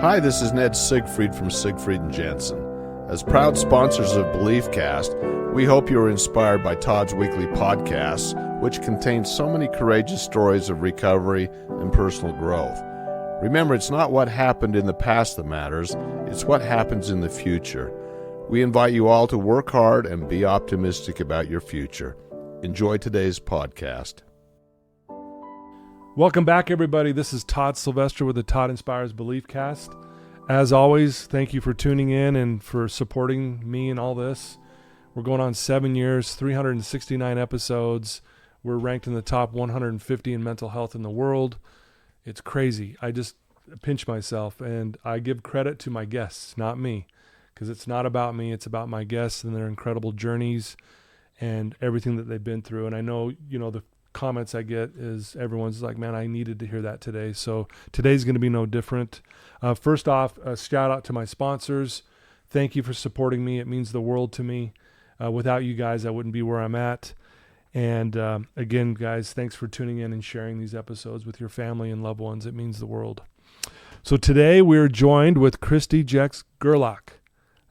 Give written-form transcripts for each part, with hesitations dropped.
Hi, this is Ned Siegfried from Siegfried and Jensen. As proud sponsors of BeliefCast, we hope you are inspired by Todd's weekly podcasts, which contain so many courageous stories of recovery and personal growth. Remember, it's not what happened in the past that matters, it's what happens in the future. We invite you all to work hard and be optimistic about your future. Enjoy today's podcast. Welcome back, everybody. This is Todd Sylvester with the Todd Inspires BeliefCast. As always, thank you for tuning in and for supporting me in all this. We're going on 7 years, 369 episodes. We're ranked in the top 150 in mental health in the world. It's crazy. I just pinch myself, and I give credit to my guests, not me, because it's not about me. It's about my guests and their incredible journeys and everything that they've been through. And I know, the comments I get is everyone's like, man, I needed to hear that today. So today's going to be no different. First off, a shout out to my sponsors. Thank you for supporting me. It means the world to me. Without you guys, I wouldn't be where I'm at. And again, guys, thanks for tuning in and sharing these episodes with your family and loved ones. It means the world. So today we're joined with Christy Jex Gerlach.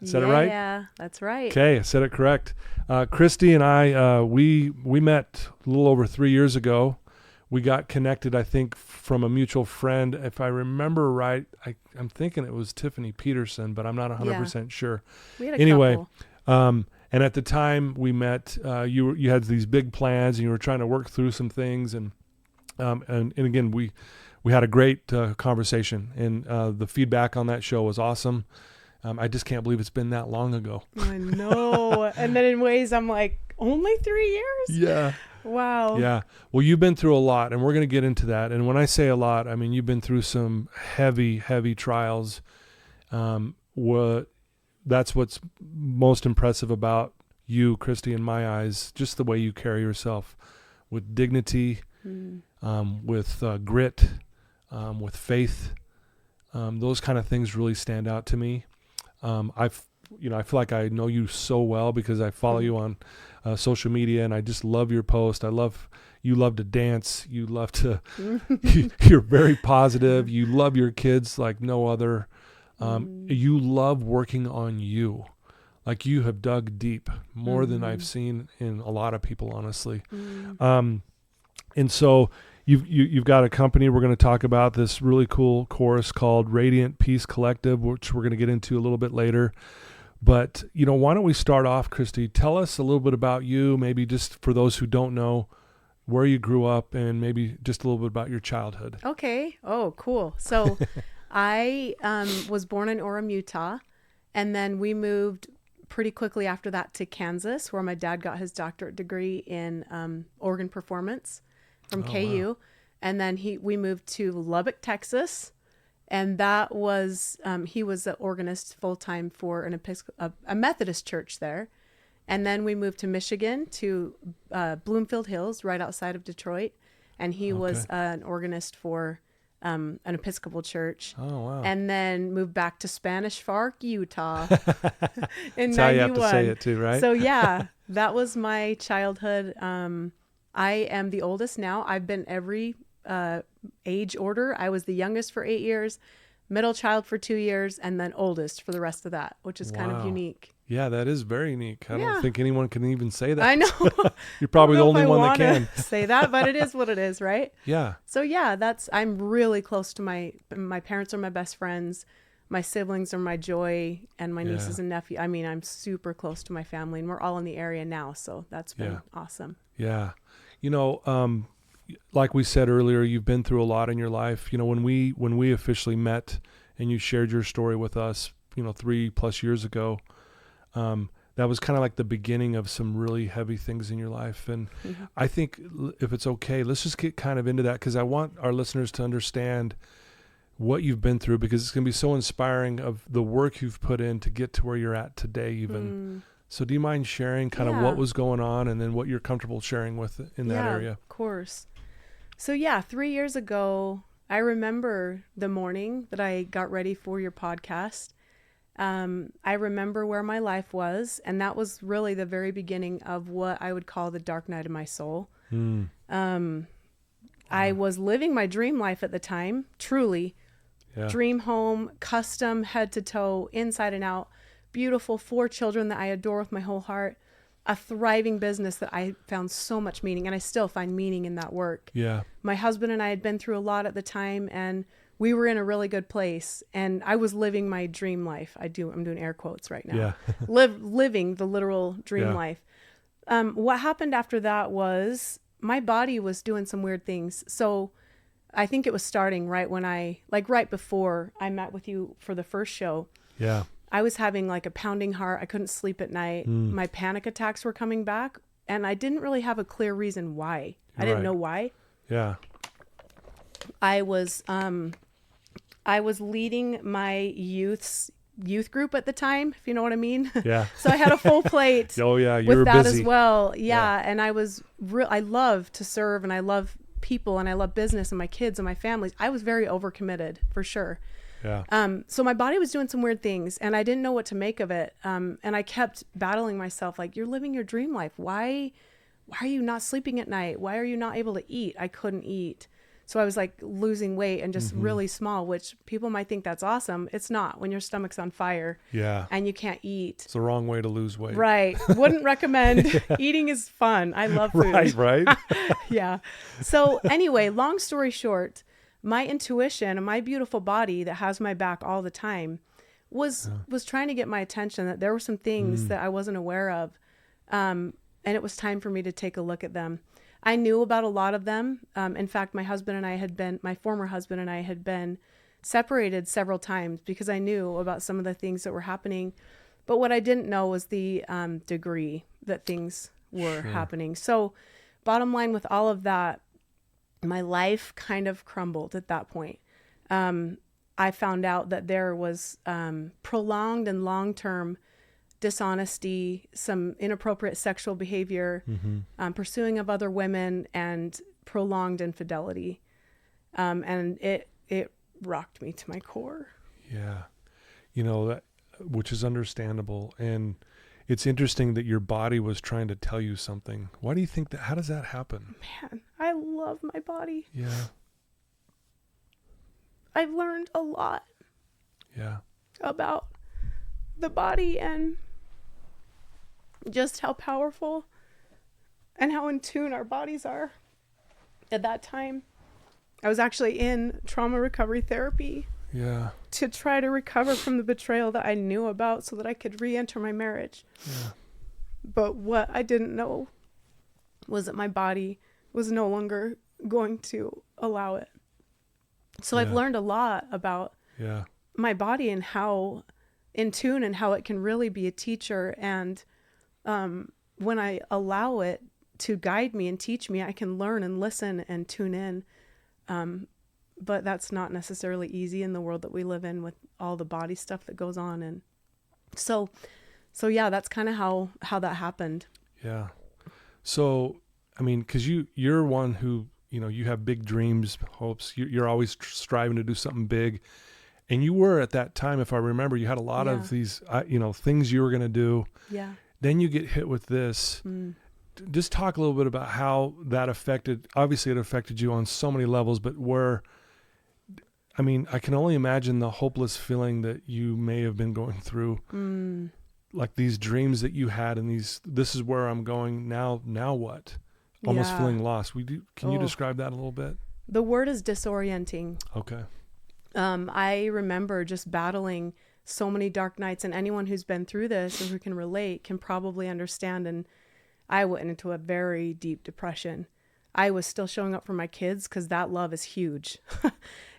Is that it right? Yeah, that's right. Okay, I said it correct. Christy and I, we met a little over 3 years ago. We got connected, I think, from a mutual friend. If I remember right, I'm thinking it was Tiffany Peterson, but I'm not 100% sure. We had a couple. And at the time we met, you had these big plans and you were trying to work through some things. And again, we had a great conversation, and the feedback on that show was awesome. I just can't believe it's been that long ago. I know. And then in ways I'm like, only 3 years? Yeah. Wow. Yeah. Well, you've been through a lot, and we're going to get into that. And when I say a lot, I mean, you've been through some heavy, heavy trials. That's what's most impressive about you, Christy, in my eyes, just the way you carry yourself with dignity, with grit, with faith. Those kind of things really stand out to me. I feel like I know you so well because I follow you on social media, and I just love your post. You love to dance. You love to, you're very positive. You love your kids like no other. You love working on you. Like you have dug deep more than I've seen in a lot of people, honestly. And so You've got a company. We're going to talk about this really cool course called Radiant Peace Collective, which we're going to get into a little bit later. But, why don't we start off, Christy? Tell us a little bit about you, maybe just for those who don't know where you grew up, and maybe just a little bit about your childhood. Okay. Oh, cool. So I was born in Orem, Utah, and then we moved pretty quickly after that to Kansas, where my dad got his doctorate degree in organ performance from KU. Wow. And then we moved to Lubbock, Texas. And that was, he was an organist full-time for a Methodist church there. And then we moved to Michigan to Bloomfield Hills, right outside of Detroit. And he was an organist for an Episcopal church. Oh, wow. And then moved back to Spanish Fork, Utah in 91. That's how you have to say it too, right? So yeah, that was my childhood. I am the oldest now. I've been every age order. I was the youngest for 8 years, middle child for 2 years, and then oldest for the rest of that, which is kind of unique. Yeah, that is very unique. I don't think anyone can even say that. I know. You're probably the only one that can say that, but it is what it is, right? Yeah. So yeah, I'm really close to my parents are my best friends. My siblings are my joy, and my nieces and nephew. I mean, I'm super close to my family, and we're all in the area now. So that's been awesome. Yeah. Like we said earlier, you've been through a lot in your life. When we officially met and you shared your story with us, 3+ years ago, that was kind of like the beginning of some really heavy things in your life. And I think if it's okay, let's just get kind of into that, because I want our listeners to understand what you've been through, because it's going to be so inspiring of the work you've put in to get to where you're at today even. So do you mind sharing kind of what was going on and then what you're comfortable sharing with in that area? Of course. So 3 years ago, I remember the morning that I got ready for your podcast. I remember where my life was, and that was really the very beginning of what I would call the dark night of my soul. I was living my dream life at the time, truly, Yeah. dream home, custom head to toe, inside and out, beautiful 4 children that I adore with my whole heart, a thriving business that I found so much meaning, and I still find meaning in that work. Yeah. My husband and I had been through a lot at the time, and we were in a really good place, and I was living my dream life. I'm doing air quotes right now. Yeah. Living the literal dream Yeah. life. What happened after that was my body was doing some weird things. So I think it was starting right when right before I met with you for the first show. Yeah. I was having like a pounding heart. I couldn't sleep at night. My panic attacks were coming back, and I didn't really have a clear reason why. I didn't know why. Yeah. I was leading my youth group at the time, if you know what I mean. Yeah. So I had a full plate. Oh yeah, you with were that busy as well. Yeah. And I was I love to serve, and I love people, and I love business and my kids and my families. I was very overcommitted for sure. Yeah. So my body was doing some weird things, and I didn't know what to make of it. And I kept battling myself, like, you're living your dream life. Why are you not sleeping at night? Why are you not able to eat? I couldn't eat. So I was like losing weight and just really small, which people might think that's awesome. It's not when your stomach's on fire. Yeah. And you can't eat. It's the wrong way to lose weight. Right. Wouldn't recommend. Eating is fun. I love food. Right. Yeah. So anyway, long story short, my intuition and my beautiful body that has my back all the time was trying to get my attention, that there were some things that I wasn't aware of. And it was time for me to take a look at them. I knew about a lot of them. In fact, my former husband and I had been separated several times because I knew about some of the things that were happening. But what I didn't know was the degree that things were happening. So bottom line with all of that, my life kind of crumbled at that point. I found out that there was prolonged and long-term dishonesty, some inappropriate sexual behavior, pursuing of other women, and prolonged infidelity. And it rocked me to my core. Yeah. That, which is understandable. And it's interesting that your body was trying to tell you something. Why do you think that? How does that happen? Man, I love my body. Yeah. I've learned a lot. Yeah. About the body and just how powerful and how in tune our bodies are. At that time, I was actually in trauma recovery therapy. Yeah. To try to recover from the betrayal that I knew about so that I could re-enter my marriage. Yeah. But what I didn't know was that my body was no longer going to allow it. So I've learned a lot about my body and how in tune and how it can really be a teacher. And when I allow it to guide me and teach me, I can learn and listen and tune in. But that's not necessarily easy in the world that we live in with all the body stuff that goes on. And so yeah, that's kind of how that happened. Yeah. So, I mean, cause you're one who, you have big dreams, hopes, you're always striving to do something big. And you were at that time, if I remember, you had a lot of these, things you were going to do. Yeah. Then you get hit with this. Just talk a little bit about how that obviously it affected you on so many levels, but I can only imagine the hopeless feeling that you may have been going through, like these dreams that you had and this is where I'm going now what? Almost feeling lost. Can you describe that a little bit? The word is disorienting. Okay. I remember just battling so many dark nights, and anyone who's been through this or who can relate can probably understand. And I went into a very deep depression. I was still showing up for my kids because that love is huge.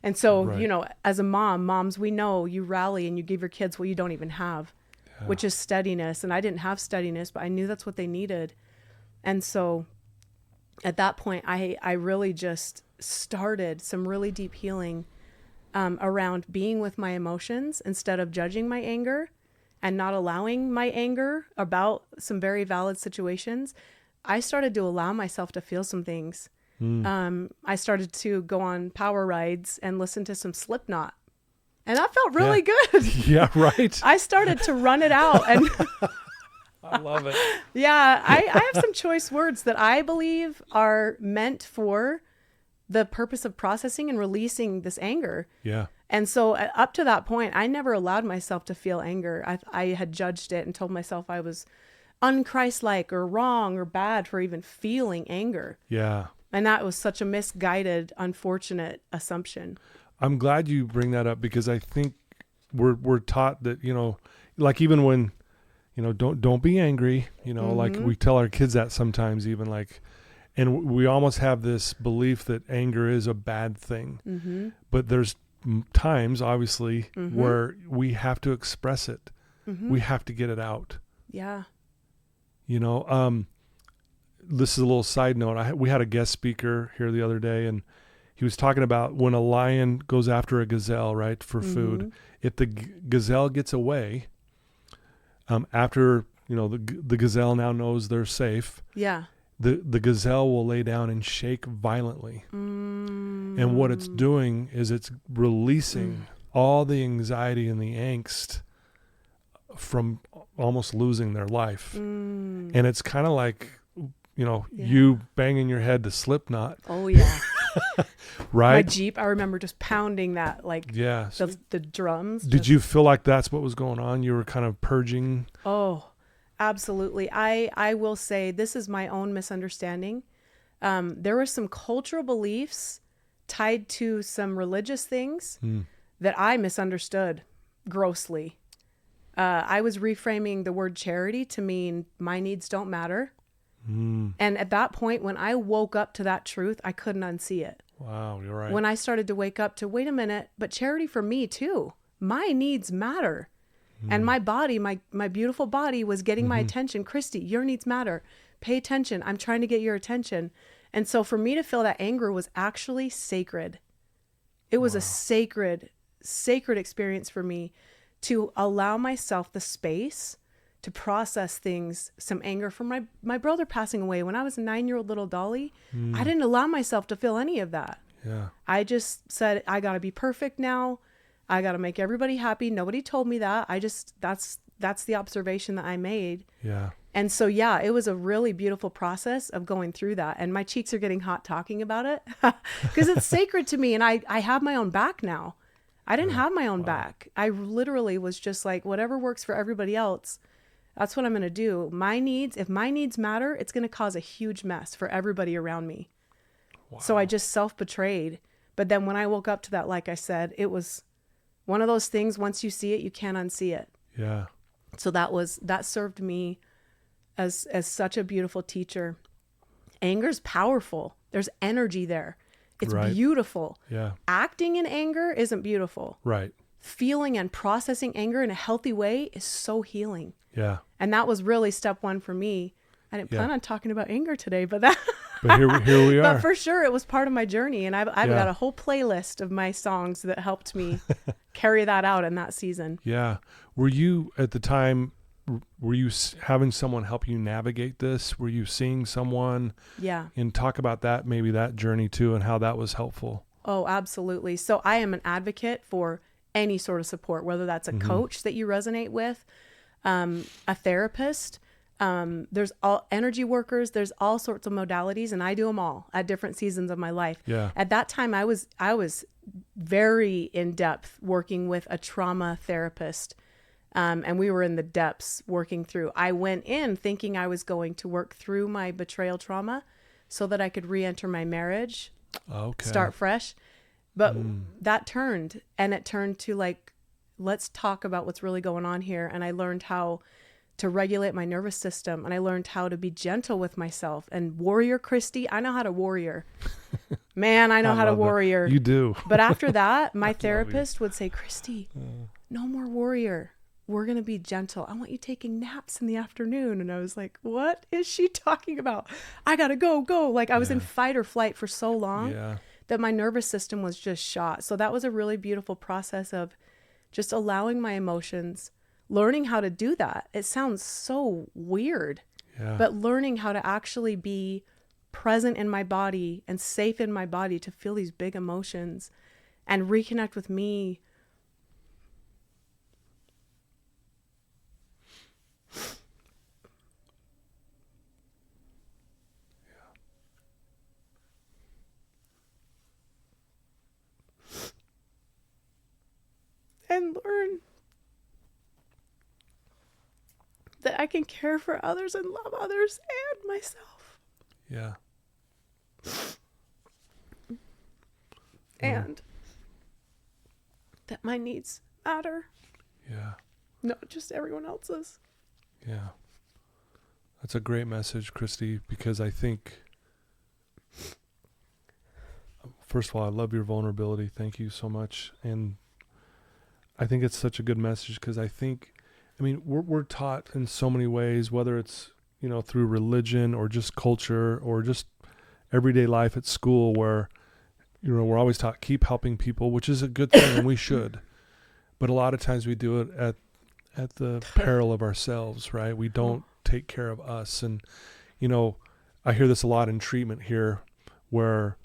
And so, as a moms, we know you rally and you give your kids what you don't even have, which is steadiness. And I didn't have steadiness, but I knew that's what they needed. And so at that point, I really just started some really deep healing around being with my emotions instead of judging my anger and not allowing my anger about some very valid situations. I started to allow myself to feel some things. I started to go on power rides and listen to some Slipknot. And that felt really good. Yeah, right. I started to run it out. And I love it. Yeah, I have some choice words that I believe are meant for the purpose of processing and releasing this anger. Yeah. And so up to that point, I never allowed myself to feel anger. I had judged it and told myself I was unchristlike or wrong or bad for even feeling anger. Yeah. And that was such a misguided, unfortunate assumption. I'm glad you bring that up, because I think we're taught that, like even when, don't be angry, like we tell our kids that sometimes, even like, and we almost have this belief that anger is a bad thing. But there's times, obviously, where we have to express it. We have to get it out. Yeah. This is a little side note. We had a guest speaker here the other day, and he was talking about when a lion goes after a gazelle, right, for food. If the gazelle gets away, after, the gazelle now knows they're safe. Yeah. The gazelle will lay down and shake violently. And what it's doing is it's releasing all the anxiety and the angst from almost losing their life. And it's kind of like, you banging your head to Slipknot. Oh, yeah. Right? My Jeep, I remember just pounding that, like, the drums. Did you feel like that's what was going on? You were kind of purging? Oh, absolutely. I will say this is my own misunderstanding. There were some cultural beliefs tied to some religious things that I misunderstood grossly. I was reframing the word charity to mean my needs don't matter. And at that point, when I woke up to that truth, I couldn't unsee it. Wow, you're right. When I started to wake up to, wait a minute, but charity for me too. My needs matter. And my body, my beautiful body was getting my attention. Christy, your needs matter. Pay attention. I'm trying to get your attention. And so for me to feel that anger was actually sacred. It was a sacred experience for me to allow myself the space to process things, some anger from my brother passing away. When I was a 9-year-old little dolly, I didn't allow myself to feel any of that. Yeah. I just said, I got to be perfect now. I got to make everybody happy. Nobody told me that. That's the observation that I made. Yeah. And so, yeah, it was a really beautiful process of going through that. And my cheeks are getting hot talking about it because it's sacred to me. And I have my own back now. I didn't have my own back. I literally was just like, whatever works for everybody else, that's what I'm going to do. If my needs matter, it's going to cause a huge mess for everybody around me. Wow. So I just self-betrayed. But then when I woke up to that, like I said, it was one of those things, once you see it, you can't unsee it. Yeah. So that served me as such a beautiful teacher. Anger's powerful. There's energy there. It's beautiful. Yeah. Acting in anger isn't beautiful. Right. Feeling and processing anger in a healthy way is so healing. Yeah. And that was really step one for me. I didn't plan on talking about anger today, but here we are. But for sure, it was part of my journey. And I've got a whole playlist of my songs that helped me carry that out in that season. Yeah. Were you, at the time, having someone help you navigate this? Were you seeing someone? Yeah. And talk about that, maybe that journey too, and how that was helpful. Oh, absolutely. So I am an advocate for any sort of support, whether that's a coach that you resonate with, a therapist, there's all energy workers, there's all sorts of modalities, and I do them all at different seasons of my life. Yeah. At that time, I was very in depth working with a trauma therapist. And we were in the depths working through. I went in thinking I was going to work through my betrayal trauma so that I could re-enter my marriage, start fresh. But that turned, and it turned to like, let's talk about what's really going on here. And I learned how to regulate my nervous system, and I learned how to be gentle with myself. And warrior Christy, I know how to warrior. Man, I know how to warrior. You do. But after that, my therapist would say, Christy, no more warrior. We're going to be gentle. I want you taking naps in the afternoon. And I was like, what is she talking about? I got to go. Like I was in fight or flight for so long that my nervous system was just shot. So that was a really beautiful process of just allowing my emotions, learning how to do that. It sounds so weird, but learning how to actually be present in my body and safe in my body to feel these big emotions and reconnect with me. and learn that I can care for others and love others and myself. Yeah. And that my needs matter. Yeah. Not just everyone else's. Yeah. That's a great message, Christy, because I think, first of all, I love your vulnerability. Thank you so much. And I think it's such a good message because we're taught in so many ways, whether it's, through religion or just culture or just everyday life at school where, we're always taught keep helping people, which is a good thing and we should. But a lot of times we do it at the peril of ourselves, right? We don't take care of us. And, I hear this a lot in treatment here where,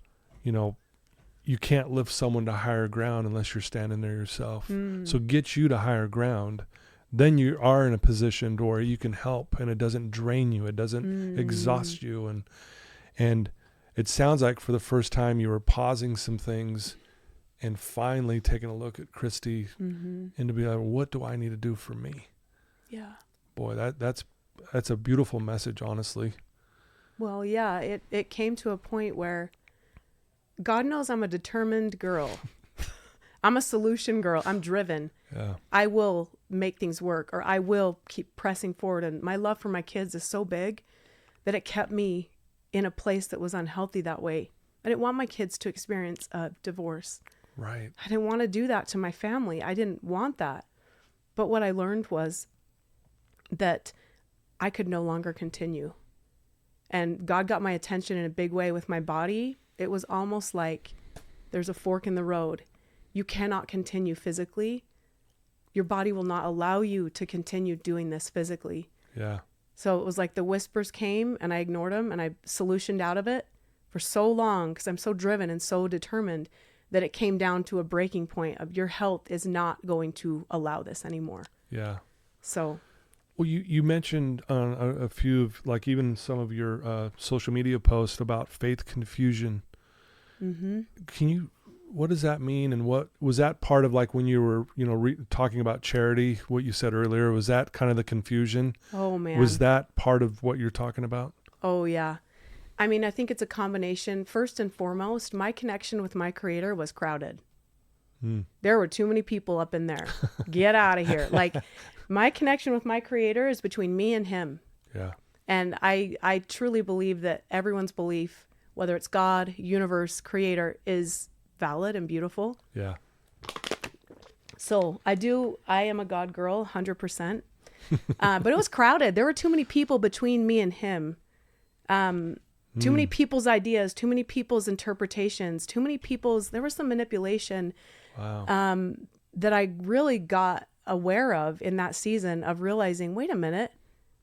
you can't lift someone to higher ground unless you're standing there yourself. So get you to higher ground. Then you are in a position where you can help and it doesn't drain you. It doesn't exhaust you. And it sounds like for the first time you were pausing some things and finally taking a look at Christy and to be like, what do I need to do for me? Yeah. Boy, that's a beautiful message, honestly. Well, yeah, it came to a point where God knows I'm a determined girl. I'm a solution girl. I'm driven. Yeah. I will make things work, or I will keep pressing forward. And my love for my kids is so big that it kept me in a place that was unhealthy that way. I didn't want my kids to experience a divorce. Right. I didn't want to do that to my family. I didn't want that. But what I learned was that I could no longer continue. And God got my attention in a big way with my body. It was almost like there's a fork in the road. You cannot continue physically. Your body will not allow you to continue doing this physically. Yeah. So it was like the whispers came and I ignored them and I solutioned out of it for so long because I'm so driven and so determined that it came down to a breaking point of your health is not going to allow this anymore. Yeah. So. Well, you mentioned a few of, like, even some of your social media posts about faith confusion. What does that mean? And what was that part of, like, when you were, talking about charity, what you said earlier, was that kind of the confusion? Oh, man. Was that part of what you're talking about? Oh, yeah. I mean, I think it's a combination. First and foremost, my connection with my creator was crowded. There were too many people up in there. Get out of here. Like, my connection with my creator is between me and him. Yeah. And I truly believe that everyone's belief, whether it's God, universe, creator, is valid and beautiful. Yeah. So I am a God girl, 100%. But it was crowded. There were too many people between me and him. Too many people's ideas, too many people's interpretations, there was some manipulation. Wow. That I really got aware of in that season of realizing, wait a minute,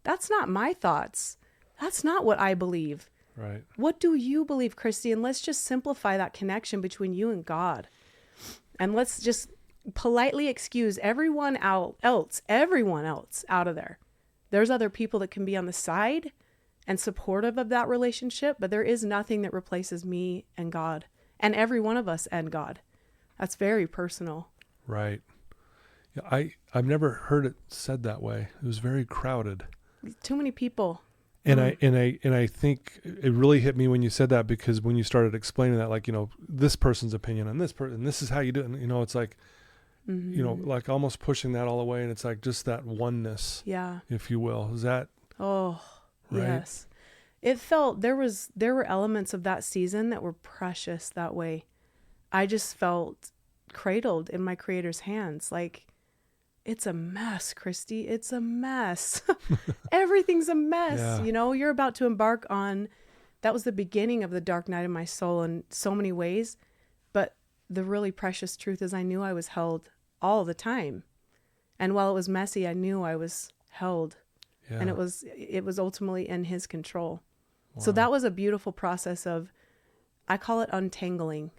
that's not my thoughts. That's not what I believe. Right. What do you believe, Christy? And let's just simplify that connection between you and God. And let's just politely excuse everyone else out of there. There's other people that can be on the side and supportive of that relationship, but there is nothing that replaces me and God and every one of us and God. That's very personal. Right. Yeah, I've never heard it said that way. It was very crowded. Too many people. And I think it really hit me when you said that, because when you started explaining that, like, this person's opinion on this person, this is how you do it. And, it's like, like almost pushing that all away. And it's like just that oneness, if you will. Is that? Oh, right? Yes. It felt, there were elements of that season that were precious that way. I just felt cradled in my creator's hands. Like, it's a mess, Christy. It's a mess. Everything's a mess. Yeah. You're about to embark on, that was the beginning of the dark night of my soul in so many ways. But the really precious truth is I knew I was held all the time. And while it was messy, I knew I was held. Yeah. And it was ultimately in his control. Wow. So that was a beautiful process of, I call it untangling.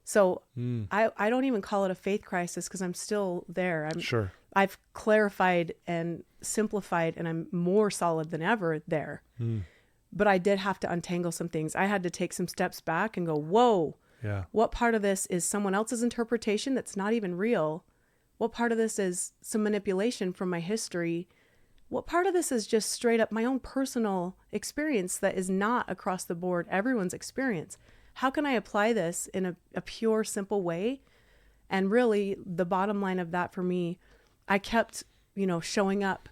So I don't even call it a faith crisis because I'm still there. Sure. I've clarified and simplified and I'm more solid than ever there. But I did have to untangle some things. I had to take some steps back and go, whoa, what part of this is someone else's interpretation that's not even real? What part of this is some manipulation from my history? What part of this is just straight up my own personal experience that is not across the board everyone's experience? How can I apply this in a pure, simple way? And really, the bottom line of that for me, I kept, showing up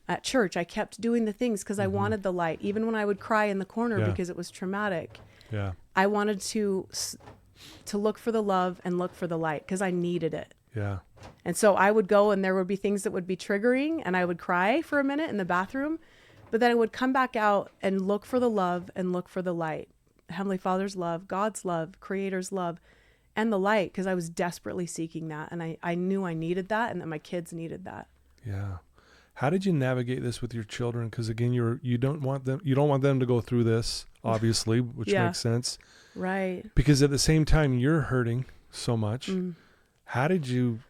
at church. I kept doing the things because I wanted the light, even when I would cry in the corner because it was traumatic. Yeah. I wanted to look for the love and look for the light because I needed it. Yeah. And so I would go and there would be things that would be triggering and I would cry for a minute in the bathroom, but then I would come back out and look for the love and look for the light. Heavenly Father's love, God's love, Creator's love, and the light, because I was desperately seeking that. And I knew I needed that and that my kids needed that. Yeah. How did you navigate this with your children? Because again, you don't want them to go through this, obviously, which makes sense. Right. Because at the same time, you're hurting so much. How do you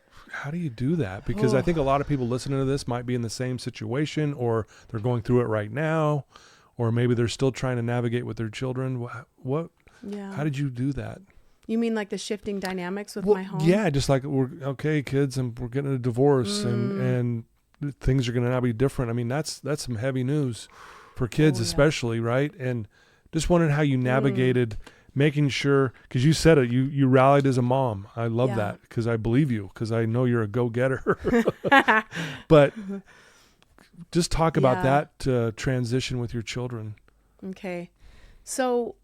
do that? Because I think a lot of people listening to this might be in the same situation, or they're going through it right now, or maybe they're still trying to navigate with their children. What? Yeah. How did you do that? You mean like the shifting dynamics with my home? Yeah, just like okay, kids, and we're getting a divorce, and things are going to now be different. I mean, that's some heavy news for kids, especially, right? And just wondering how you navigated making sure, because you said it, you rallied as a mom. I love that because I believe you, because I know you're a go-getter. But just talk about that transition with your children. Okay. So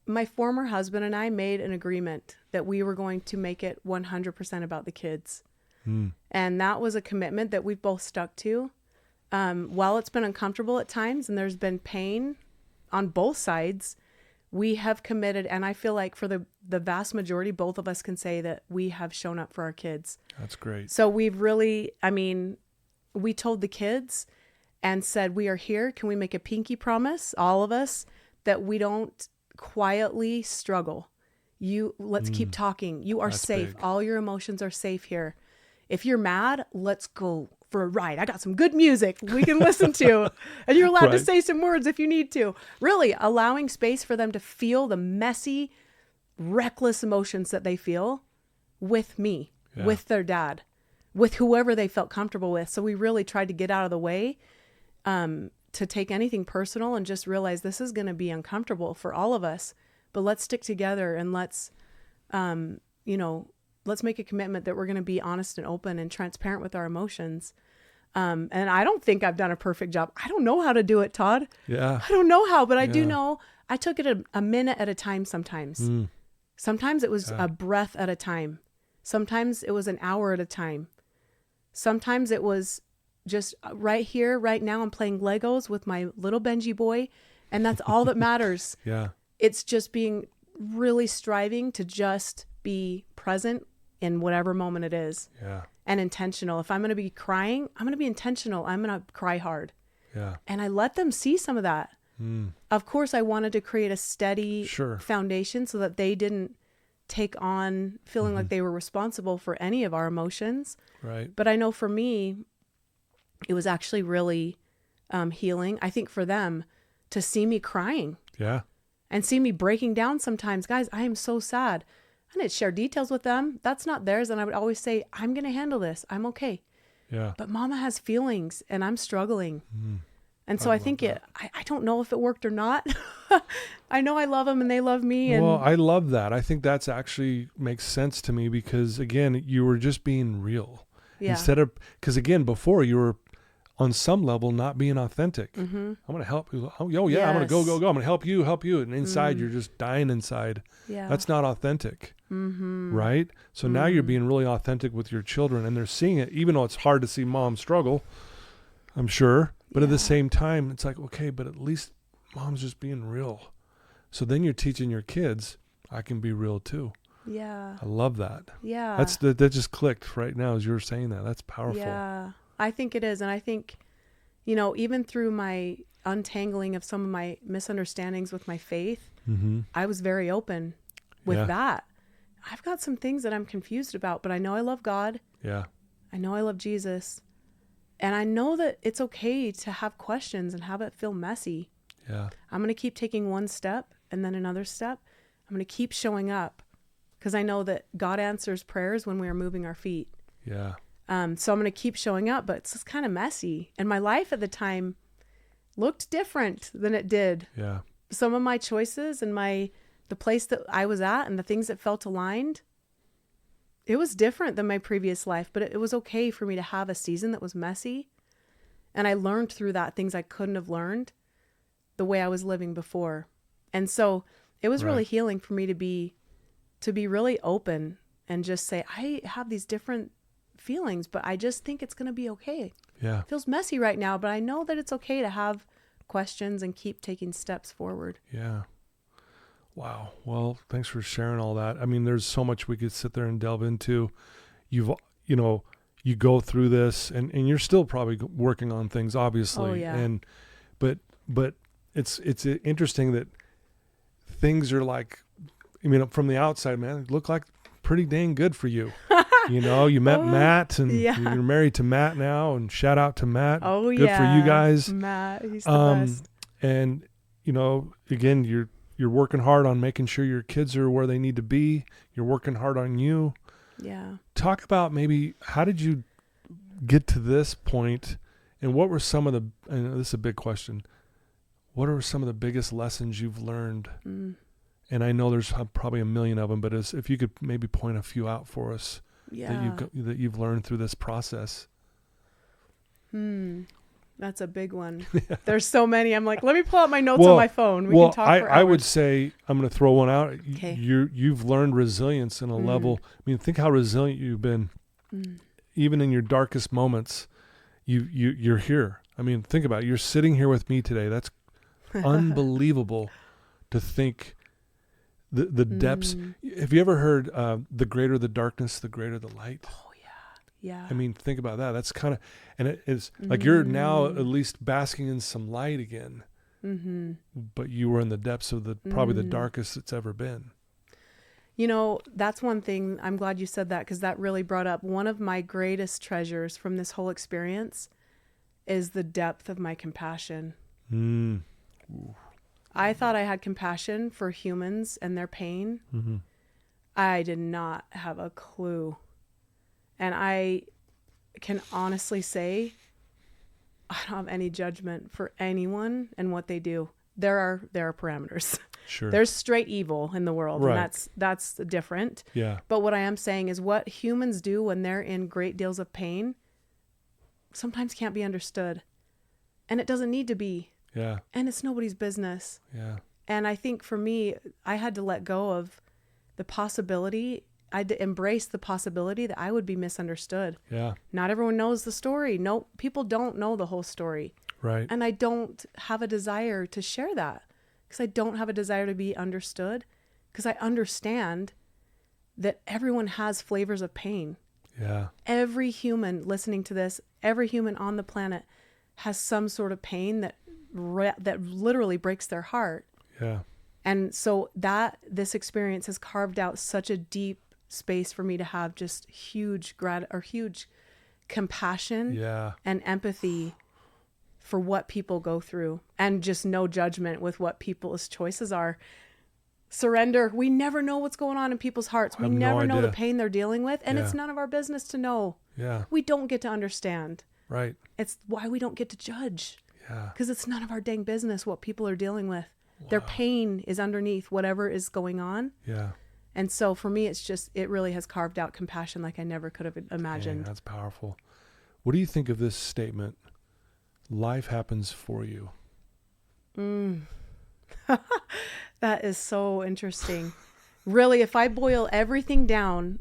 my former husband and I made an agreement that we were going to make it 100% about the kids. And that was a commitment that we've both stuck to. While it's been uncomfortable at times and there's been pain on both sides, we have committed. And I feel like for the vast majority, both of us can say that we have shown up for our kids. That's great. So we've really, we told the kids and said, we are here. Can we make a pinky promise, all of us, that we don't quietly struggle? Let's keep talking. You are safe. Big. All your emotions are safe here. If you're mad, let's go for a ride. I got some good music we can listen to. And you're allowed to say some words if you need to. Really allowing space for them to feel the messy, reckless emotions that they feel with me, with their dad, with whoever they felt comfortable with. So we really tried to get out of the way to take anything personal and just realize this is going to be uncomfortable for all of us. But let's stick together and let's make a commitment that we're going to be honest and open and transparent with our emotions. And I don't think I've done a perfect job. I don't know how to do it, Todd. Yeah. I don't know how, but I do know I took it a minute at a time sometimes. Sometimes it was a breath at a time. Sometimes it was an hour at a time. Sometimes it was just right here, right now, I'm playing Legos with my little Benji boy, and that's all that matters. It's just being really striving to just be present in whatever moment it is. And intentional. If I'm going to be crying, I'm going to be intentional. I'm going to cry hard. And I let them see some of that. Of course, I wanted to create a steady foundation so that they didn't take on feeling like they were responsible for any of our emotions. Right. But I know for me, it was actually really healing. I think for them to see me crying. And see me breaking down sometimes. Guys, I am so sad. I didn't share details with them. That's not theirs. And I would always say, I'm going to handle this. I'm okay. But mama has feelings and I'm struggling. And so I think I don't know if it worked or not. I know I love them and they love me. And well, I love that. I think that's actually makes sense to me because again, you were just being real instead of, because again, before you were on some level not being authentic. I'm going to help you. I'm going to go. I'm going to help you. And inside you're just dying inside. That's not authentic. Right? So now you're being really authentic with your children and they're seeing it, even though it's hard to see mom struggle, I'm sure. But at the same time, it's like, okay, but at least mom's just being real. So then you're teaching your kids, I can be real too. I love that. That just clicked right now as you were saying that. That's powerful. I think it is. And I think, even through my untangling of some of my misunderstandings with my faith, I was very open with that. I've got some things that I'm confused about, but I know I love God. I know I love Jesus. And I know that it's okay to have questions and have it feel messy. I'm going to keep taking one step and then another step. I'm going to keep showing up because I know that God answers prayers when we are moving our feet. So I'm going to keep showing up, but it's just kind of messy. And my life at the time looked different than it did. Yeah. Some of my choices and the place that I was at and the things that felt aligned, it was different than my previous life, but it was okay for me to have a season that was messy. And I learned through that things I couldn't have learned the way I was living before. And so it was really healing for me to be really open and just say, I have these different feelings, but I just think it's going to be okay. Yeah. It feels messy right now, but I know that it's okay to have questions and keep taking steps forward. Yeah. Wow. Well, thanks for sharing all that. I mean, there's so much we could sit there and delve into. You go through this and you're still probably working on things, obviously. Oh, yeah. And, but it's interesting that things are like, I mean, from the outside, man, it looked like pretty dang good for you. You met Matt and you're married to Matt now, and shout out to Matt. Oh, good for you guys. Matt, he's the best. And, again, you're working hard on making sure your kids are where they need to be. You're working hard on you. Yeah. Talk about maybe how did you get to this point, and what were some of the, and this is a big question, what are some of the biggest lessons you've learned? And I know there's probably a million of them, but if you could maybe point a few out for us that you've learned through this process. That's a big one. There's so many. I'm like, let me pull out my notes on my phone. We can talk for hours. I would say, I'm going to throw one out. Okay. You've learned resilience in a level. I mean, think how resilient you've been. Even in your darkest moments, you're here. I mean, think about it. You're sitting here with me today. That's unbelievable to think the depths. Have you ever heard the greater the darkness, the greater the light? Oh, yeah. I mean, think about that. That's kind of, and it's like you're now at least basking in some light again. But you were in the depths of probably the darkest it's ever been. That's one thing. I'm glad you said that, because that really brought up one of my greatest treasures from this whole experience is the depth of my compassion. I thought I had compassion for humans and their pain. I did not have a clue. And I can honestly say I don't have any judgment for anyone and what they do. There are parameters. Sure. There's straight evil in the world, right. And that's different. Yeah. But what I am saying is what humans do when they're in great deals of pain sometimes can't be understood. And it doesn't need to be. Yeah. And it's nobody's business. Yeah. And I think for me, I had to let go of the possibility. I had to embrace the possibility that I would be misunderstood. Yeah. Not everyone knows the story. No, people don't know the whole story. Right. And I don't have a desire to share that, because I don't have a desire to be understood, because I understand that everyone has flavors of pain. Yeah. Every human listening to this, every human on the planet has some sort of pain that literally breaks their heart. Yeah. And so this experience has carved out such a deep space for me to have just huge compassion and empathy for what people go through, and just no judgment with what people's choices are. Surrender. We never know what's going on in people's hearts. We never know the pain they're dealing with, and it's none of our business to know. Yeah. We don't get to understand. Right. It's why we don't get to judge. Yeah. Because it's none of our dang business what people are dealing with. Wow. Their pain is underneath whatever is going on. Yeah. And so for me, it really has carved out compassion like I never could have imagined. Dang, that's powerful. What do you think of this statement? Life happens for you. That is so interesting. Really, if I boil everything down,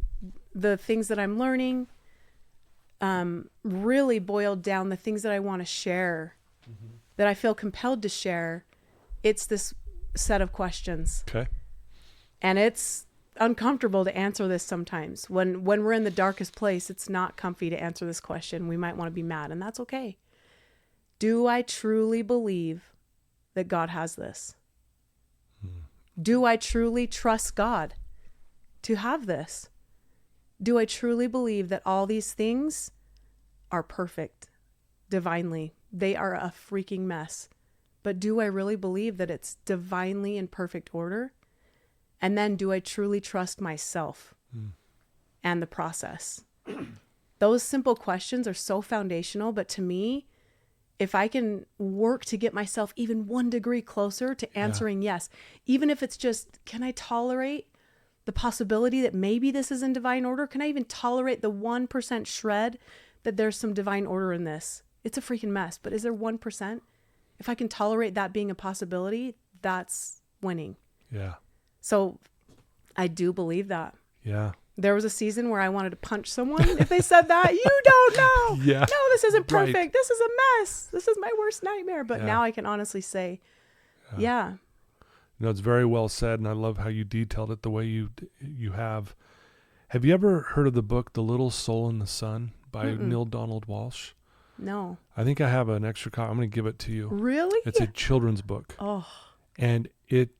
the things that I'm learning, really boiled down the things that I want to share, that I feel compelled to share, it's this set of questions. Okay. And it's uncomfortable to answer this sometimes. When we're in the darkest place, it's not comfy to answer this question. We might want to be mad, and that's okay. Do I truly believe that God has this? Do I truly trust God to have this? Do I truly believe that all these things are perfect divinely? They are a freaking mess. But do I really believe that it's divinely in perfect order? And then do I truly trust myself and the process? those simple questions are so foundational. But to me, if I can work to get myself even 1 degree closer to answering yes, even if it's just, can I tolerate the possibility that maybe this is in divine order? Can I even tolerate the 1% shred that there's some divine order in this? It's a freaking mess, but is there 1%? If I can tolerate that being a possibility, that's winning. Yeah. So I do believe that. Yeah. There was a season where I wanted to punch someone if they said that. You don't know. Yeah. No, this isn't perfect. Right. This is a mess. This is my worst nightmare. But now I can honestly say, yeah. No, it's very well said, and I love how you detailed it the way you have. Have you ever heard of the book The Little Soul in the Sun by Neil Donald Walsh? No. I think I have an extra copy. I'm going to give it to you. Really? It's a children's book. Oh. And it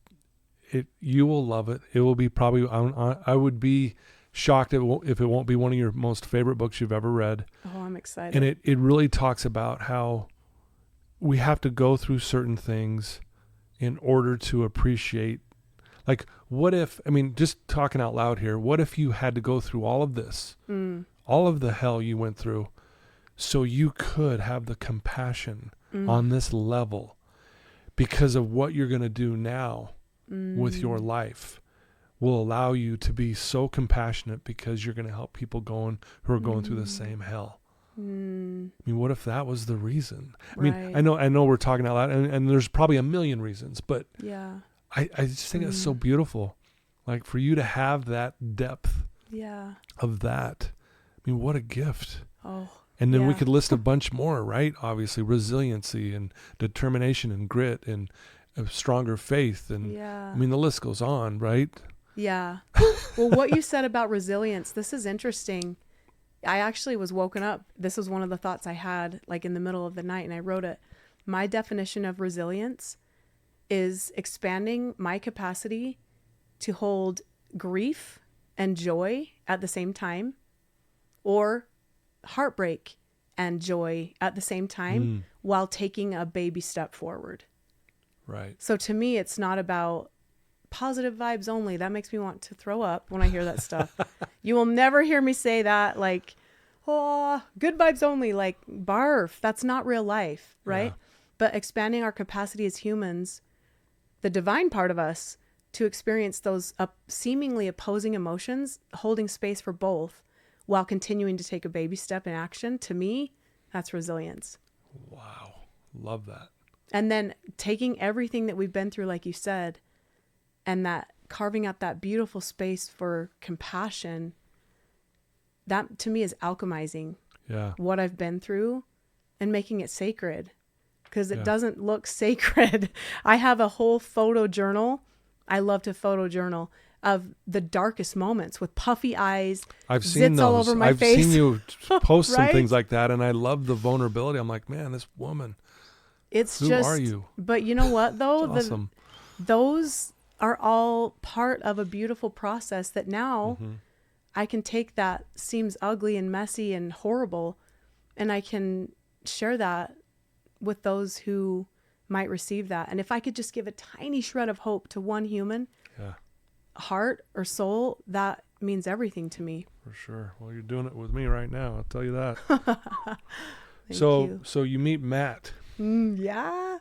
you will love it. It will be probably, I would be shocked if it won't be one of your most favorite books you've ever read. Oh, I'm excited. And it really talks about how we have to go through certain things in order to appreciate. Like, what if, I mean, just talking out loud here, what if you had to go through all of this, all of the hell you went through, so you could have the compassion on this level because of what you're going to do now with your life will allow you to be so compassionate because you're going to help people who are going through the same hell. I mean, what if that was the reason? I mean, I know we're talking out loud and there's probably a million reasons, but I just think it's so beautiful. Like, for you to have that depth of that. I mean, what a gift. Oh. And then we could list a bunch more, right? Obviously, resiliency and determination and grit and a stronger faith. And I mean, the list goes on, right? Yeah. Well, what you said about resilience, this is interesting. I actually was woken up. This was one of the thoughts I had like in the middle of the night, and I wrote it. My definition of resilience is expanding my capacity to hold grief and joy at the same time, or heartbreak and joy at the same time while taking a baby step forward. Right. So to me, it's not about positive vibes only. That makes me want to throw up when I hear that stuff. You will never hear me say that, like, oh, good vibes only, like, barf. That's not real life, right? Yeah. But expanding our capacity as humans, the divine part of us, to experience those seemingly opposing emotions, holding space for both while continuing to take a baby step in action, to me, that's resilience. Wow. Love that. And then taking everything that we've been through, like you said, and that carving out that beautiful space for compassion, that to me is alchemizing what I've been through and making it sacred, because it doesn't look sacred. I have a whole photo journal. I love to photo journal of the darkest moments with puffy eyes. I've seen those. All over my face. I've seen you post right? some things like that, and I love the vulnerability. I'm like, man, this woman. Who are you? But you know what, though? Awesome. Those are all part of a beautiful process that now I can take that seems ugly and messy and horrible, and I can share that with those who might receive that. And if I could just give a tiny shred of hope to one human heart or soul, that means everything to me. For sure. Well, you're doing it with me right now, I'll tell you that. So you meet Matt. Yeah.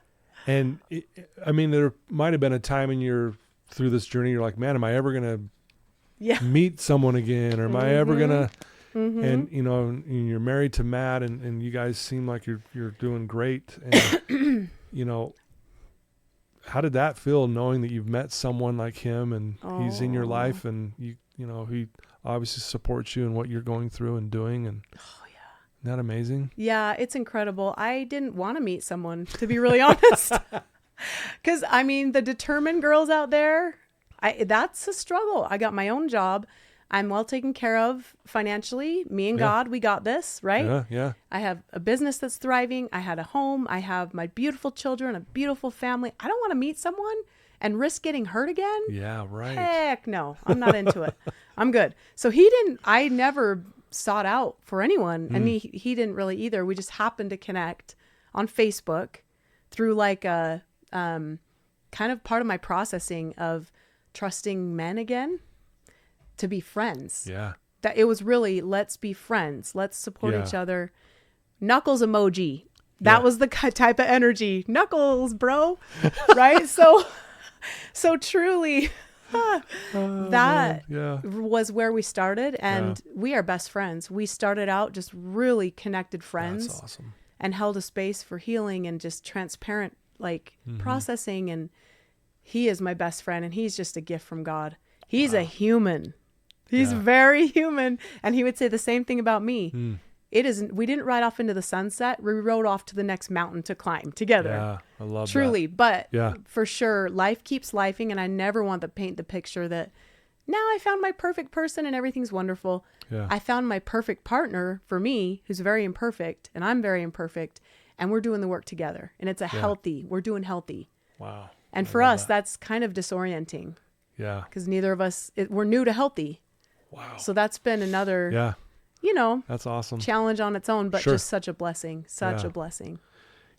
And I mean, there might have been a time through this journey, you're like, man, am I ever going to meet someone again? Or am I ever going to, and you know, and you're married to Matt and you guys seem like you're doing great. And, you know, how did that feel, knowing that you've met someone like him and he's in your life, and you know, he obviously supports you in what you're going through and doing, and isn't that amazing? Yeah, it's incredible. I didn't want to meet someone, to be really honest. Because, I mean, the determined girls out there, that's a struggle. I got my own job. I'm well taken care of financially. Me and God, we got this, right? Yeah. I have a business that's thriving. I had a home. I have my beautiful children, a beautiful family. I don't want to meet someone and risk getting hurt again. Yeah, right. Heck no. I'm not into it. I'm good. So I never sought out for anyone, and he didn't really either. We just happened to connect on Facebook through like a kind of part of my processing of trusting men again to be friends. Yeah. that it was really, let's be friends. Let's support Yeah. each other. Knuckles emoji. That Yeah. was the type of energy. Knuckles, bro. Right? So truly, that Yeah. was where we started, and we are best friends. We started out just really connected friends. That's awesome. And held a space for healing and just transparent, like processing. And he is my best friend, and he's just a gift from God. He's a human. He's very human. And he would say the same thing about me. It isn't, we didn't ride off into the sunset. We rode off to the next mountain to climb together. Yeah. I love Truly. that. But for sure, life keeps lifing. And I never want to paint the picture that now I found my perfect person and everything's wonderful. Yeah. I found my perfect partner for me, who's very imperfect, and I'm very imperfect, and we're doing the work together. And it's we're doing healthy. Wow. And for us, that's kind of disorienting. Yeah. Because neither of us, we're new to healthy. Wow. So that's been another, Yeah. That's awesome. challenge on its own, but Sure. just such a blessing. Such a blessing.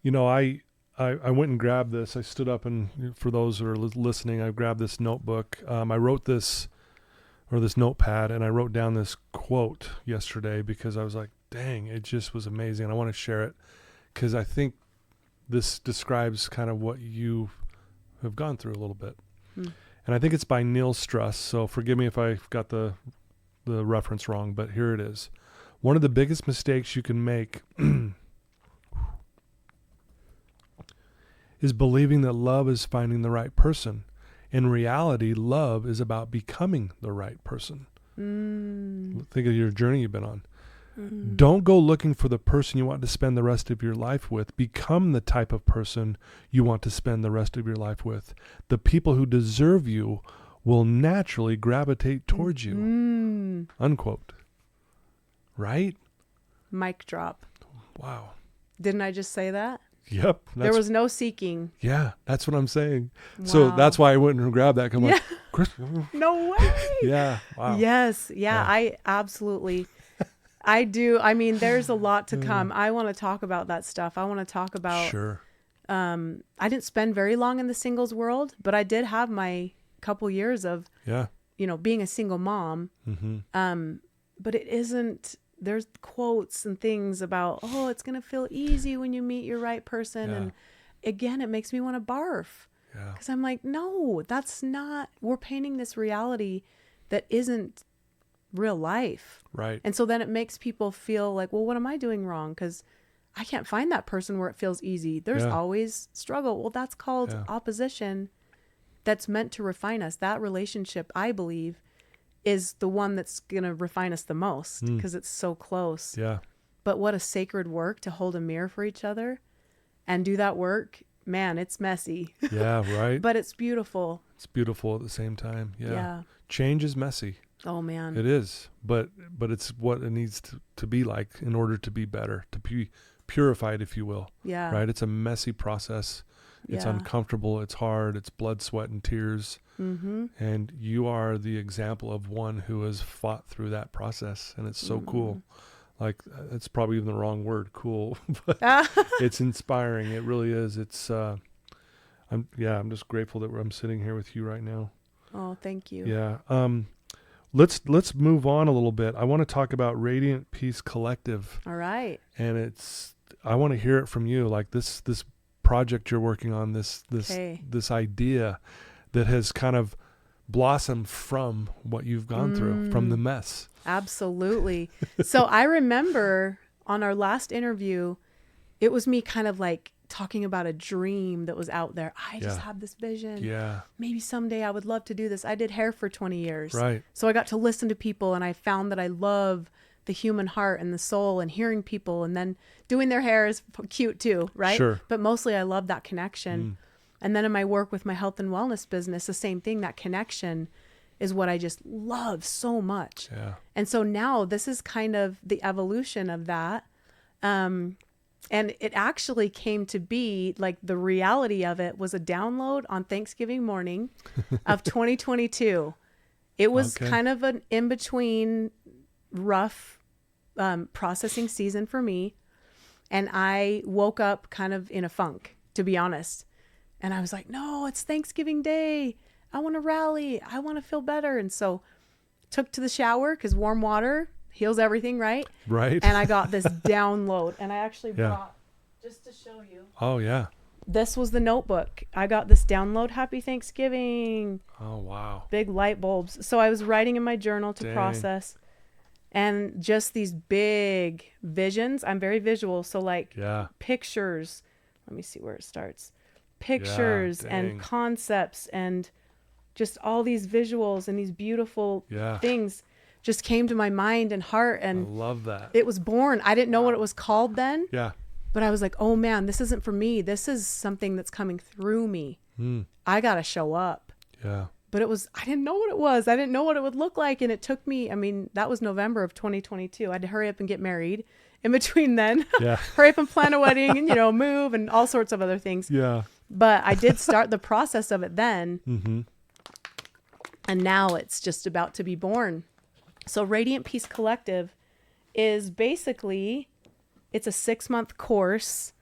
I went and grabbed this. I stood up, and for those that are listening, I grabbed this notebook. I wrote this notepad, and I wrote down this quote yesterday because I was like, dang, it just was amazing. I want to share it because I think this describes kind of what you have gone through a little bit. And I think it's by Neil Strauss. So forgive me if I got the reference wrong, but here it is. One of the biggest mistakes you can make is believing that love is finding the right person. In reality, love is about becoming the right person. Think of your journey you've been on. Don't go looking for the person you want to spend the rest of your life with. Become the type of person you want to spend the rest of your life with. The people who deserve you will naturally gravitate towards you. Unquote. Right? Mic drop. Wow. Didn't I just say that? Yep. There was no seeking. Yeah, that's what I'm saying. So Wow. that's why I went and grabbed that. I'm like, Chris. No way. Yeah. Wow. Yes. Yeah, I absolutely. I do. I mean, there's a lot to come. I want to talk about that stuff. I want to talk about. Sure. I didn't spend very long in the singles world, but I did have my couple years of, being a single mom. But it isn't. There's quotes and things about, it's going to feel easy when you meet your right person. And again, it makes me want to barf. Yeah. Because I'm like, no, that's not, we're painting this reality that isn't real life. Right. And so then it makes people feel like, well, what am I doing wrong? Because I can't find that person where it feels easy. There's always struggle. Well, that's called opposition that's meant to refine us. That relationship, I believe, is the one that's going to refine us the most because it's so close. Yeah. But what a sacred work to hold a mirror for each other and do that work. Man, it's messy. Yeah, right. But it's beautiful. It's beautiful at the same time. Yeah. Yeah. Change is messy. Oh, man. It is. But it's what it needs to be like in order to be better, to be purified, if you will. Yeah. Right? It's a messy process. It's uncomfortable. It's hard. It's blood, sweat, and tears. And you are the example of one who has fought through that process. And it's so cool. Like, it's probably even the wrong word, cool, but it's inspiring. It really is. It's, I'm just grateful that I'm sitting here with you right now. Oh, thank you. Yeah. Let's move on a little bit. I want to talk about Radiant Peace Collective. All right. And I want to hear it from you. Like this project you're working on, this idea that has kind of blossomed from what you've gone through, from the mess. Absolutely. So I remember on our last interview, it was me kind of like talking about a dream that was out there. I just have this vision. Yeah. Maybe someday I would love to do this. I did hair for 20 years. Right. So I got to listen to people, and I found that I love the human heart and the soul, and hearing people, and then doing their hair is cute too, right? Sure. But mostly I love that connection. And then in my work with my health and wellness business, the same thing, that connection is what I just love so much. Yeah. And so now this is kind of the evolution of that. And it actually came to be like the reality of it was a download on Thanksgiving morning of 2022. It was kind of an in-between rough processing season for me. And I woke up kind of in a funk, to be honest. And I was like, no, it's Thanksgiving Day. I want to rally. I want to feel better. And so took to the shower because warm water heals everything, right? Right. And I got this download, and I actually Yeah. brought, just to show you, Oh, yeah. this was the notebook. I got this download. Happy Thanksgiving. Oh, wow. Big light bulbs. So I was writing in my journal to Dang. process, and just these big visions. I'm very visual. So like Yeah. pictures, let me see where it starts. Pictures dang. and concepts and just all these visuals and these beautiful Yeah. things just came to my mind and heart, I and love that. it was born. I didn't know what it was called then, Yeah. but I was like, oh man, this isn't for me. This is something that's coming through me. I got to show up. Yeah. But I didn't know what it was. I didn't know what it would look like. And it took me, that was November of 2022. I had to hurry up and get married in between then. Yeah. Hurry up and plan a wedding and, move and all sorts of other things. Yeah. But I did start the process of it then. Mm-hmm. And now it's just about to be born. So Radiant Peace Collective is basically, it's a 6-month course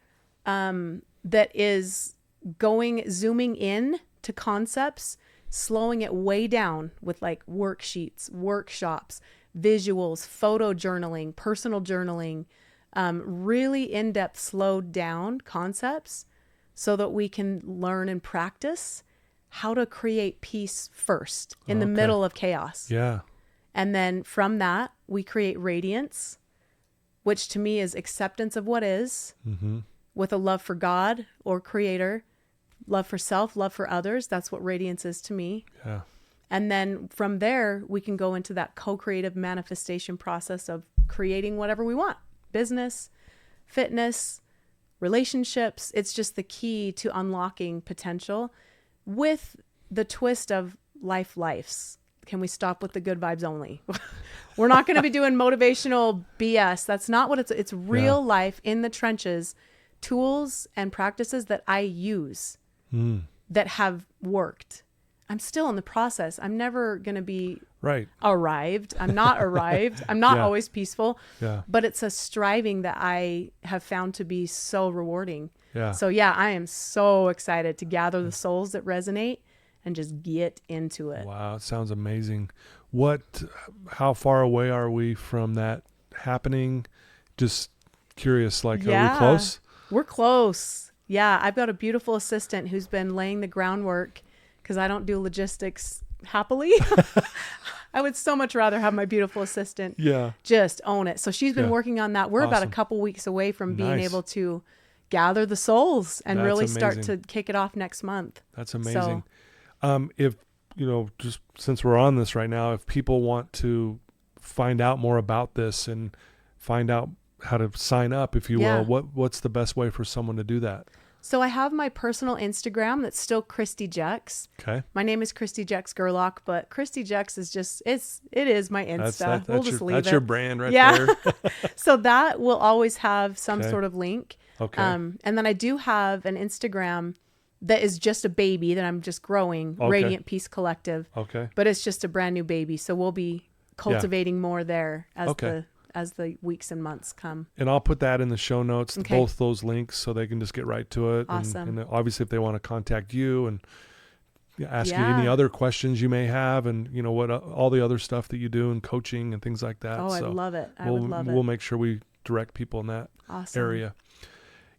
that is zooming in to concepts, slowing it way down with like worksheets, workshops, visuals, photo journaling, personal journaling, really in-depth, slowed down concepts so that we can learn and practice how to create peace first in the middle of chaos. Yeah. And then from that, we create radiance, which to me is acceptance of what is, with a love for God or creator, love for self, love for others. That's what radiance is to me. Yeah. And then from there, we can go into that co-creative manifestation process of creating whatever we want. Business, fitness, relationships. It's just the key to unlocking potential with the twist of lives. Can we stop with the good vibes only? We're not going to be doing motivational BS. That's not what it's real life in the trenches, tools and practices that I use that have worked. I'm still in the process. I'm never going to be arrived. I'm not arrived. I'm not always peaceful, but it's a striving that I have found to be so rewarding. Yeah. So I am so excited to gather the souls that resonate and just get into it. Wow. It sounds amazing. How far away are we from that happening? Just curious, are we close? We're close. Yeah. I've got a beautiful assistant who's been laying the groundwork because I don't do logistics happily. I would so much rather have my beautiful assistant just own it. So she's been working on that. We're about a couple weeks away from being able to gather the souls and really start to kick it off next month. That's amazing. If, just since we're on this right now, if people want to find out more about this and find out how to sign up, if you will, what's the best way for someone to do that? So I have my personal Instagram that's still Christy Jex. Okay. My name is Christy Jex Gerlach, but Christy Jex is just, it is my Insta. We'll just leave it. That's your brand right there. So that will always have some sort of link. Okay. And then I do have an Instagram that is just a baby that I'm just growing, Radiant Peace Collective. Okay. But it's just a brand new baby. So we'll be cultivating more there as the weeks and months come. And I'll put that in the show notes, Okay. both those links, so they can just get right to it. Awesome. And obviously if they want to contact you and ask you any other questions you may have, and what all the other stuff that you do and coaching and things like that. Oh, I love it. I would love it. We'll make sure we direct people in that area.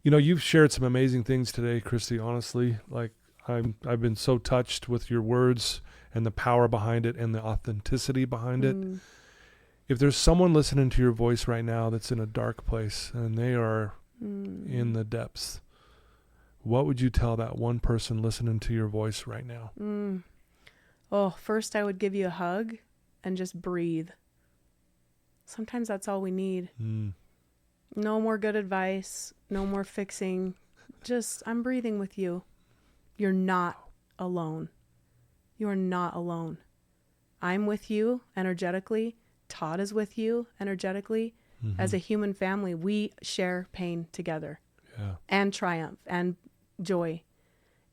Awesome. You've shared some amazing things today, Christy, honestly. Like I've been so touched with your words and the power behind it and the authenticity behind it. If there's someone listening to your voice right now that's in a dark place and they are in the depths, what would you tell that one person listening to your voice right now? Oh, first I would give you a hug and just breathe. Sometimes that's all we need. No more good advice. No more fixing. Just, I'm breathing with you. You're not alone. You're not alone. I'm with you energetically. Todd is with you energetically. As a human family, we share pain together and triumph and joy.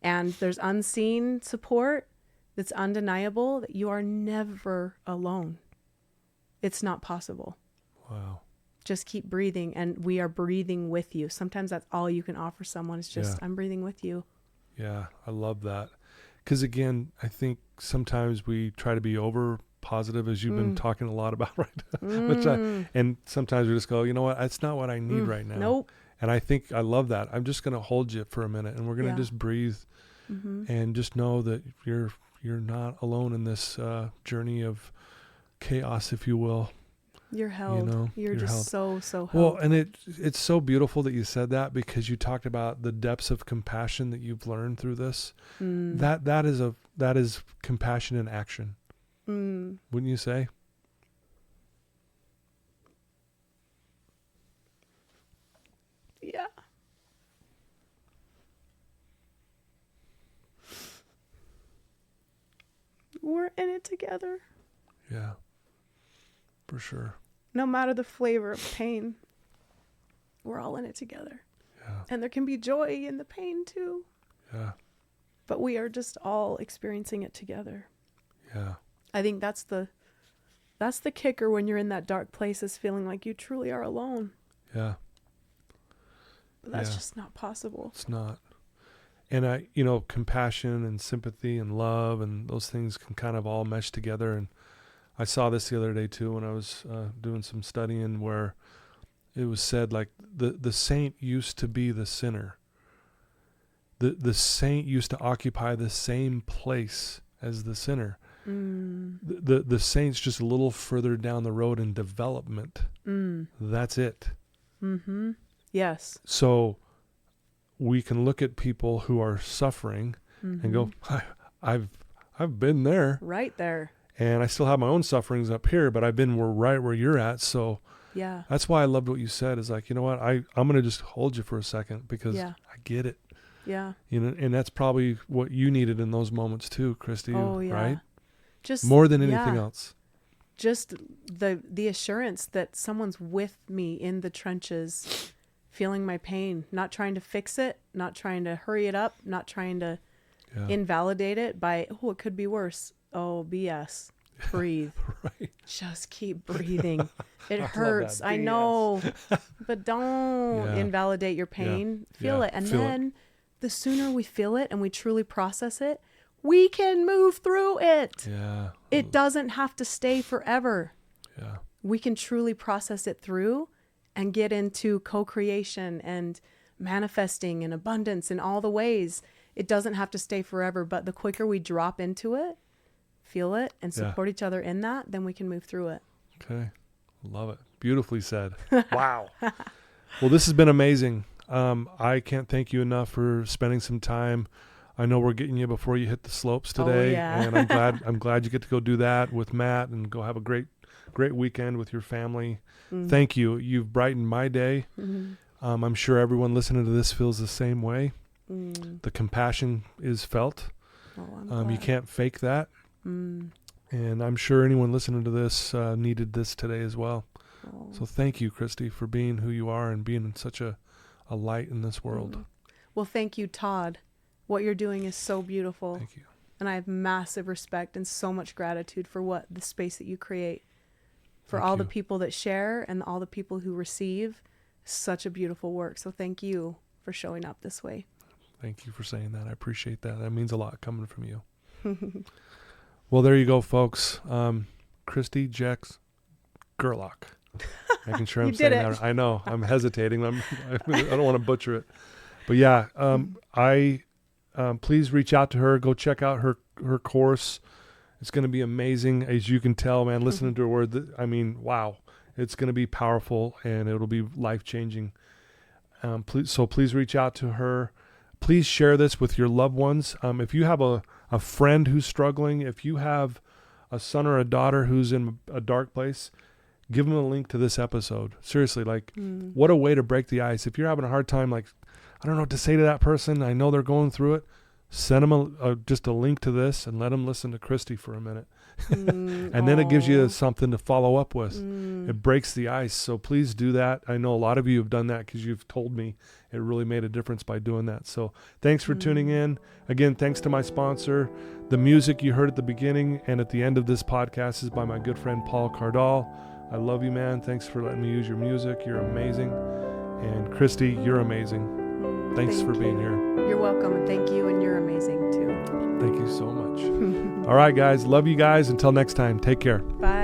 And there's unseen support that's undeniable that you are never alone. It's not possible. Wow. Just keep breathing, and we are breathing with you. Sometimes that's all you can offer someone is just, I'm breathing with you. Yeah, I love that. Because again, I think sometimes we try to be over positive as you've been talking a lot about right now. And sometimes we just go, you know what, that's not what I need right now. Nope. And I think I love that. I'm just going to hold you for a minute, and we're going to just breathe and just know that you're not alone in this journey of chaos, if you will. You're held. You know, you're just held. so held. Well, and it's so beautiful that you said that, because you talked about the depths of compassion that you've learned through this. That is compassion in action. Wouldn't you say? Yeah. We're in it together. Yeah. For sure. No matter the flavor of pain, we're all in it together. Yeah. And there can be joy in the pain too. Yeah. But we are just all experiencing it together. Yeah. I think that's the kicker when you're in that dark place, is feeling like you truly are alone. Yeah. But that's just not possible. It's not. And compassion and sympathy and love and those things can kind of all mesh together. And I saw this the other day too when I was doing some studying, where it was said, like, the saint used to be the sinner. The saint used to occupy the same place as the sinner. The saint's just a little further down the road in development. That's it. Yes. So we can look at people who are suffering and go, I've been there. Right there. And I still have my own sufferings up here, but I've been right where you're at. So yeah, that's why I loved what you said, is like, you know what, I'm going to just hold you for a second, because I get it. Yeah. And that's probably what you needed in those moments too, Christy. Oh, yeah. Right? Just more than anything else. Just the assurance that someone's with me in the trenches, feeling my pain, not trying to fix it, not trying to hurry it up, not trying to invalidate it by, it could be worse. Oh, BS. Breathe. Right. Just keep breathing. It hurts. I know. But don't invalidate your pain. Feel it. And then the sooner we feel it and we truly process it, we can move through it. Yeah. It doesn't have to stay forever. Yeah. We can truly process it through and get into co-creation and manifesting and abundance in all the ways. It doesn't have to stay forever, but the quicker we drop into it, feel it, and support each other in that, then we can move through it. Okay. Love it. Beautifully said. Wow. Well, this has been amazing. I can't thank you enough for spending some time. I know we're getting you before you hit the slopes today, and I'm glad you get to go do that with Matt and go have a great weekend with your family. Thank you. You've brightened my day. I'm sure everyone listening to this feels the same way. The compassion is felt. You can't fake that. And I'm sure anyone listening to this needed this today as well. So thank you, Christy, for being who you are and being such a light in this world. Well, thank you, Todd. What you're doing is so beautiful. Thank you. And I have massive respect and so much gratitude for what the space that you create. For all the people that share and all the people who receive. Such a beautiful work. So thank you for showing up this way. Thank you for saying that. I appreciate that. That means a lot coming from you. Well, there you go, folks. Christy Jex Gerlach. Making sure I'm saying that. I know. I'm hesitating. I don't want to butcher it. But yeah, please reach out to her. Go check out her course. It's going to be amazing. As you can tell, man, listening to her word, wow. It's going to be powerful, and it'll be life-changing. Please reach out to her. Please share this with your loved ones. If you have a friend who's struggling, if you have a son or a daughter who's in a dark place, give them a link to this episode. Seriously, what a way to break the ice. If you're having a hard time, I don't know what to say to that person, I know they're going through it, send them just a link to this and let them listen to Christy for a minute. And then it gives you something to follow up with. It breaks the ice. So please do that. I know a lot of you have done that because you've told me it really made a difference by doing that. So thanks for tuning in. Again, thanks to my sponsor. The music you heard at the beginning and at the end of this podcast is by my good friend Paul Cardall. I love you, man. Thanks for letting me use your music. You're amazing. And Christy, you're amazing. Thanks for being here. You're welcome, and thank you, and you're amazing too. Thank you so much. All right, guys. Love you guys. Until next time, take care. Bye.